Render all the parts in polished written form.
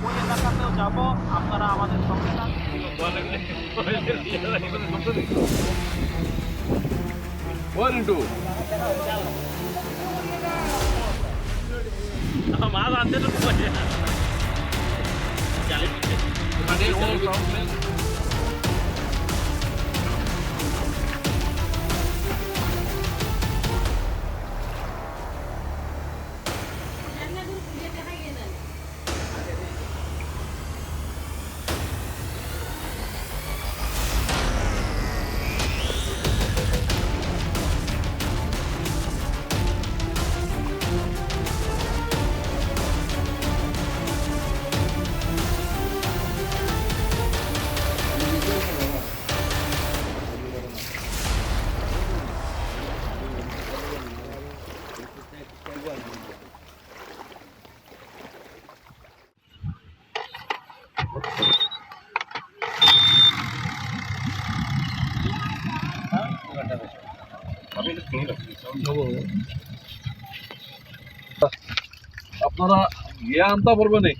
ওই এলাকাতেও যাব, আপনারা আমাদের সঙ্গে থাকুন। 1 and 2 মাছ আনতে তো জালি আপনারা গিয়ে আনতে পারবেন না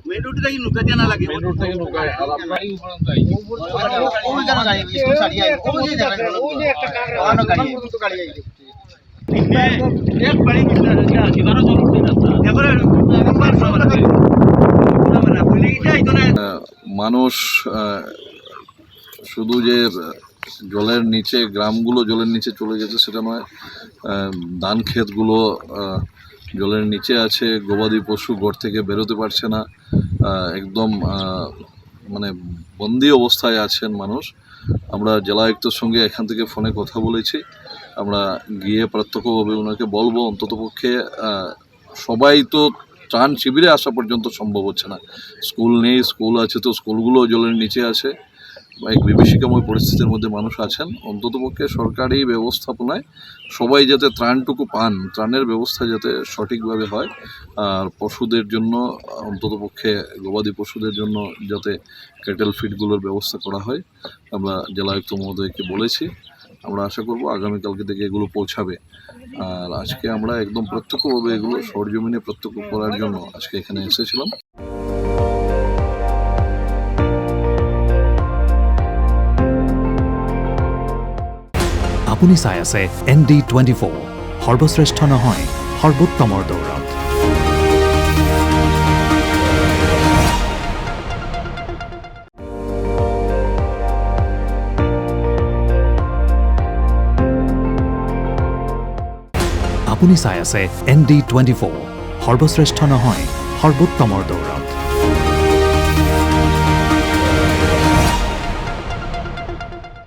মেন রোড থেকে নৌকায় আর আপনারাই উপরে যাই মানুষ শুধু যে জলের নিচে গ্রামগুলো জলের নিচে চলে গেছে সেটা নয়, ধান ক্ষেতগুলো জলের নিচে আছে, গবাদি পশু ঘর থেকে বেরোতে পারছে না, একদম মানে বন্দি অবস্থায় আছেন মানুষ। আমরা জেলা আয়ুক্তর সঙ্গে এখান থেকে ফোনে কথা বলেছি, আমরা গিয়ে প্রত্যক্ষভাবে ওনাকে বলবো অন্ততপক্ষে সবাই তো ত্রাণ শিবিরে আসা পর্যন্ত সম্ভব হচ্ছে না, স্কুল নেই, স্কুল আছে তো স্কুলগুলো জলের নিচে আছে, এক বিভীষিকাময় পরিস্থিতির মধ্যে মানুষ আছেন। অন্ততপক্ষে সরকারি ব্যবস্থাপনায় সবাই যাতে ত্রাণটুকু পান, ত্রাণের ব্যবস্থা যাতে সঠিকভাবে হয়, আর পশুদের জন্য অন্ততপক্ষে গবাদি পশুদের জন্য যাতে ক্যাটেল ফিডগুলোর ব্যবস্থা করা হয়, আমরা জেলা আয়ুক্ত মহোদয়কে বলেছি। আমরা আশা করব আগামীকালকে থেকে এগুলো পৌঁছাবে। আর আজকে আমরা একদম প্রত্যক্ষভাবে এগুলো সরজমিনে প্রত্যক্ষ করার জন্য আজকে এখানে এসেছিলাম। আপুনি চাই আছে ND24, সৰ্বশ্ৰেষ্ঠ নহয় সৰ্বোত্তমৰ দৌৰত। আপুনি চাই আছে ND24, সৰ্বশ্ৰেষ্ঠ নহয় সৰ্বোত্তমৰ দৌৰত।